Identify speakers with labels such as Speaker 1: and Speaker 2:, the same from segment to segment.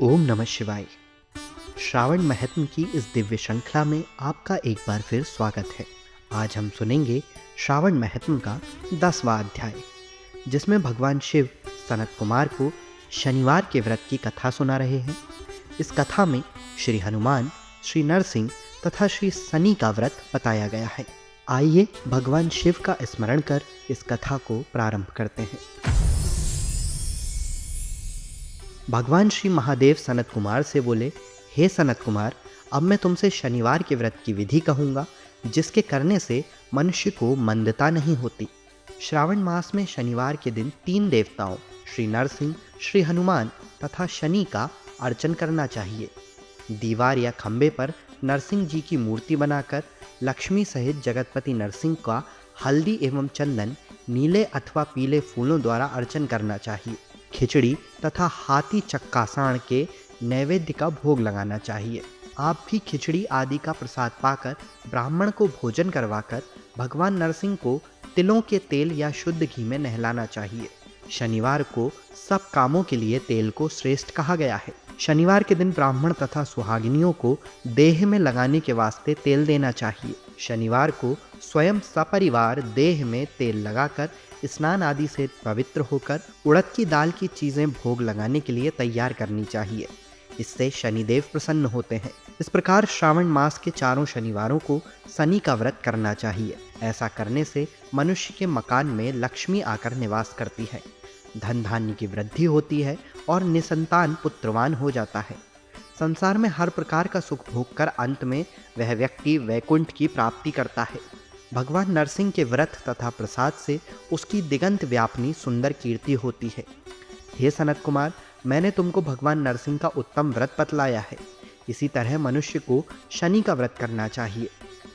Speaker 1: ओम नमः शिवाय। श्रावण महत्म की इस दिव्य श्रृंखला में आपका एक बार फिर स्वागत है। आज हम सुनेंगे श्रावण महत्म का 10वां अध्याय, जिसमें भगवान शिव सनत कुमार को शनिवार के व्रत की कथा सुना रहे हैं। इस कथा में श्री हनुमान, श्री नरसिंह तथा श्री शनि का व्रत बताया गया है। आइए भगवान शिव का स्मरण कर इस कथा को प्रारंभ करते हैं। भगवान श्री महादेव सनत कुमार से बोले, हे सनत कुमार, अब मैं तुमसे शनिवार के व्रत की विधि कहूँगा, जिसके करने से मनुष्य को मंदता नहीं होती। श्रावण मास में शनिवार के दिन 3 देवताओं श्री नरसिंह, श्री हनुमान तथा शनि का अर्चन करना चाहिए। दीवार या खंबे पर नरसिंह जी की मूर्ति बनाकर लक्ष्मी सहित जगतपति नरसिंह का हल्दी एवं चंदन, नीले अथवा पीले फूलों द्वारा अर्चन करना चाहिए। खिचड़ी तथा हाथी चक्का साण के नैवेद्य का भोग लगाना चाहिए। आप भी खिचड़ी आदि का प्रसाद पाकर ब्राह्मण को भोजन करवाकर भगवान नरसिंह को तिलों के तेल या शुद्ध घी में नहलाना चाहिए। शनिवार को सब कामों के लिए तेल को श्रेष्ठ कहा गया है। शनिवार के दिन ब्राह्मण तथा सुहागिनियों को देह में लगाने के वास्ते तेल देना चाहिए। शनिवार को स्वयं सपरिवार देह में तेल लगाकर स्नान आदि से पवित्र होकर उड़द की दाल की चीज़ें भोग लगाने के लिए तैयार करनी चाहिए। इससे शनिदेव प्रसन्न होते हैं। इस प्रकार श्रावण मास के 4 शनिवारों को शनि का व्रत करना चाहिए। ऐसा करने से मनुष्य के मकान में लक्ष्मी आकर निवास करती है, धन धान्य की वृद्धि होती है और निसंतान पुत्रवान हो जाता है। संसार में हर प्रकार का सुख भोग कर अंत में वह व्यक्ति वैकुंठ की प्राप्ति करता है। भगवान नरसिंह के व्रत तथा प्रसाद से उसकी दिगंत व्यापनी सुंदर कीर्ति होती है। हे सनत कुमार, मैंने तुमको भगवान नरसिंह का उत्तम व्रत बतलाया है। इसी तरह मनुष्य को शनि का व्रत करना चाहिए।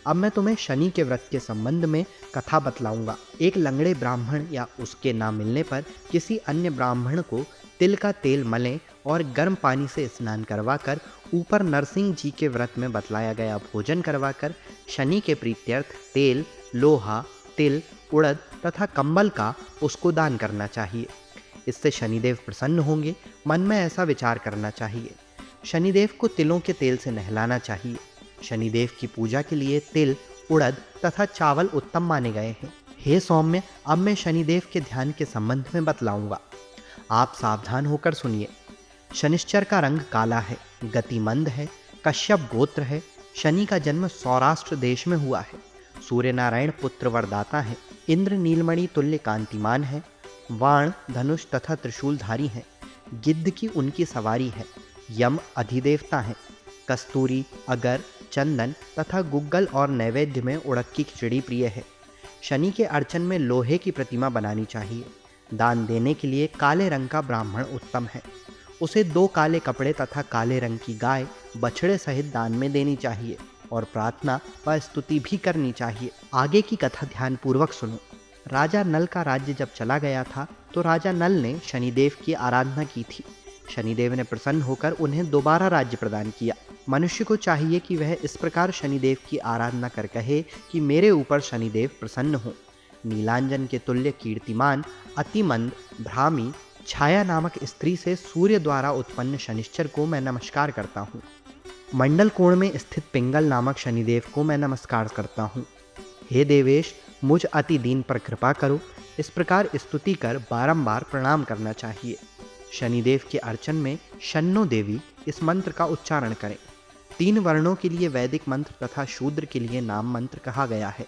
Speaker 1: अब मैं तुम्हें शनि के व्रत के संबंध में कथा बतलाऊंगा। एक लंगड़े ब्राह्मण या उसके ना मिलने पर किसी अन्य ब्राह्मण को तिल का तेल मलें और गर्म पानी से स्नान करवाकर ऊपर नरसिंह जी के व्रत में बतलाया गया भोजन करवाकर शनि के प्रीत्यर्थ तेल, लोहा, तिल, उड़द तथा कंबल का उसको दान करना चाहिए। इससे शनिदेव प्रसन्न होंगे। मन में ऐसा विचार करना चाहिए। शनिदेव को तिलों के तेल से नहलाना चाहिए। शनिदेव की पूजा के लिए तिल, उड़द तथा चावल उत्तम माने गए हैं। हे सौम्य, अब मैं शनिदेव के ध्यान के संबंध में बतलाऊंगा। आप सावधान होकर सुनिए। शनिश्चर का रंग काला है, गति मंद है, कश्यप गोत्र है। शनि का जन्म सौराष्ट्र देश में हुआ है। सूर्य नारायण पुत्र वरदाता है। इंद्र नीलमणि तुल्य कांतिमान है। वाण, धनुष तथा त्रिशूलधारी है। गिद्ध की उनकी सवारी है। यम अधिदेवता है। कस्तूरी, अगर, चंदन तथा गुग्गल और नैवेद्य में उड़द की खिचड़ी प्रिय है। शनि के अर्चन में लोहे की प्रतिमा बनानी चाहिए। दान देने के लिए काले रंग का ब्राह्मण उत्तम है। उसे 2 काले कपड़े तथा काले रंग की गाय बछड़े सहित दान में देनी चाहिए और प्रार्थना व स्तुति भी करनी चाहिए। आगे की कथा ध्यानपूर्वक सुनो। राजा नल का राज्य जब चला गया था तो राजा नल ने शनिदेव की आराधना की थी। शनिदेव ने प्रसन्न होकर उन्हें दोबारा राज्य प्रदान किया। मनुष्य को चाहिए कि वह इस प्रकार शनिदेव की आराधना कर कहे कि मेरे ऊपर शनिदेव प्रसन्न हो। नीलांजन के तुल्य कीर्तिमान, अतिमंद, भ्रामी, छाया नामक स्त्री से सूर्य द्वारा उत्पन्न शनिश्चर को मैं नमस्कार करता हूँ। मंडल कोण में स्थित पिंगल नामक शनिदेव को मैं नमस्कार करता हूँ। हे देवेश, मुझ अति दीन पर कृपा करो। इस प्रकार स्तुति कर बारंबार प्रणाम करना चाहिए। शनिदेव के अर्चन में शन्नो देवी इस मंत्र का उच्चारण करें। 3 वर्णों के लिए वैदिक मंत्र तथा शूद्र के लिए नाम मंत्र कहा गया है।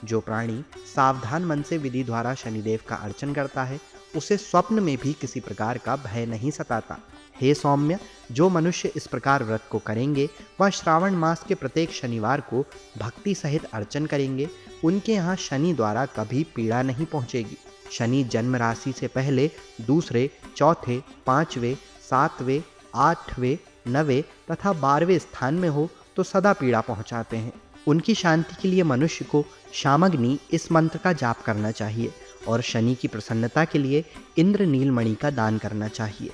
Speaker 1: जो प्राणी सावधान मन से विधि द्वारा शनिदेव का अर्चन करता है, उसे स्वप्न में भी किसी प्रकार का भय नहीं सताता। हे सौम्य, जो मनुष्य इस प्रकार व्रत को करेंगे वह श्रावण मास के प्रत्येक शनिवार को भक्ति सहित अर्चन करेंगे, उनके यहाँ शनि द्वारा कभी पीड़ा नहीं पहुँचेगी। शनि जन्म राशि से पहले दूसरे, चौथे, 5वें, 7वें, 8वें, 9वें तथा 12वें स्थान में हो तो सदा पीड़ा पहुँचाते हैं। उनकी शांति के लिए मनुष्य को शामग्नि इस मंत्र का जाप करना चाहिए और शनि की प्रसन्नता के लिए इंद्र नीलमणि का दान करना चाहिए।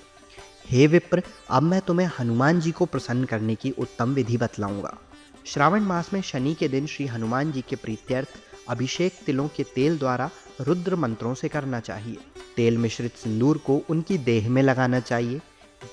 Speaker 1: हे विप्र, अब मैं तुम्हें हनुमान जी को प्रसन्न करने की उत्तम विधि बतलाऊंगा। श्रावण मास में शनि के दिन श्री हनुमान जी के प्रीत्यर्थ अभिषेक तिलों के तेल द्वारा रुद्र मंत्रों से करना चाहिए। तेल मिश्रित सिंदूर को उनकी देह में लगाना चाहिए।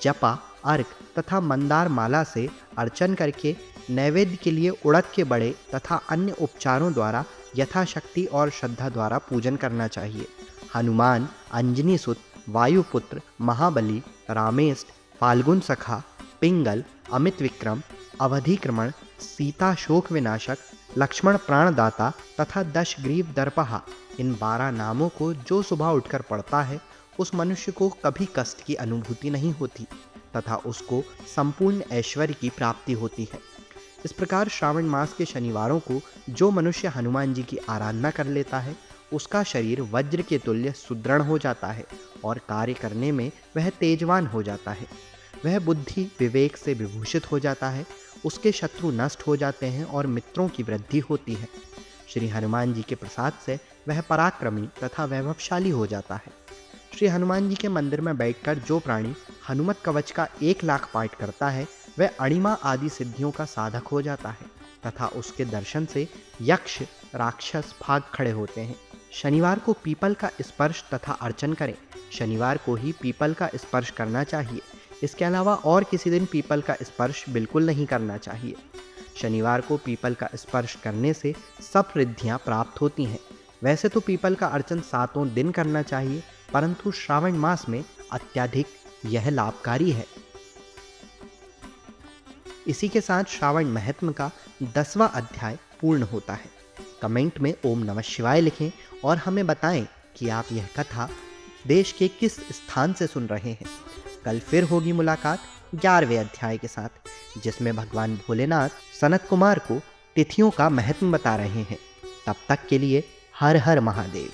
Speaker 1: जपा, अर्घ तथा मंदार माला से अर्चन करके नैवेद्य के लिए उड़द के बड़े तथा अन्य उपचारों द्वारा यथाशक्ति और श्रद्धा द्वारा पूजन करना चाहिए। हनुमान, अंजनी सुत, वायुपुत्र, महाबली, रामेष्ट, फाल्गुन सखा, पिंगल, अमित विक्रम, अवधिक्रमण, सीता शोक विनाशक, लक्ष्मण प्राणदाता तथा दशग्रीव दर्पहा, इन 12 नामों को जो सुबह उठकर पढ़ता है उस मनुष्य को कभी कष्ट की अनुभूति नहीं होती तथा उसको संपूर्ण ऐश्वर्य की प्राप्ति होती है। इस प्रकार श्रावण मास के शनिवारों को जो मनुष्य हनुमान जी की आराधना कर लेता है उसका शरीर वज्र के तुल्य सुदृढ़ हो जाता है और कार्य करने में वह तेजवान हो जाता है। वह बुद्धि विवेक से विभूषित हो जाता है, उसके शत्रु नष्ट हो जाते हैं और मित्रों की वृद्धि होती है। श्री हनुमान जी के प्रसाद से वह पराक्रमी तथा वैभवशाली हो जाता है। श्री हनुमान जी के मंदिर में बैठकर जो प्राणी हनुमत कवच का 1,00,000 पाठ करता है वह अणिमा आदि सिद्धियों का साधक हो जाता है तथा उसके दर्शन से यक्ष राक्षस भाग खड़े होते हैं। शनिवार को पीपल का स्पर्श तथा अर्चन करें। शनिवार को ही पीपल का स्पर्श करना चाहिए। इसके अलावा और किसी दिन पीपल का स्पर्श बिल्कुल नहीं करना चाहिए। शनिवार को पीपल का स्पर्श करने से सब रिद्धियाँ प्राप्त होती हैं। वैसे तो पीपल का अर्चन 7 दिन करना चाहिए, परंतु श्रावण मास में अत्यधिक यह लाभकारी है। इसी के साथ श्रावण महात्म्य का 10वां अध्याय पूर्ण होता है। कमेंट में ओम नमः शिवाय लिखें और हमें बताएं कि आप यह कथा देश के किस स्थान से सुन रहे हैं। कल फिर होगी मुलाकात 11वें अध्याय के साथ, जिसमें भगवान भोलेनाथ सनत कुमार को तिथियों का महत्व बता रहे हैं। तब तक के लिए हर हर महादेव।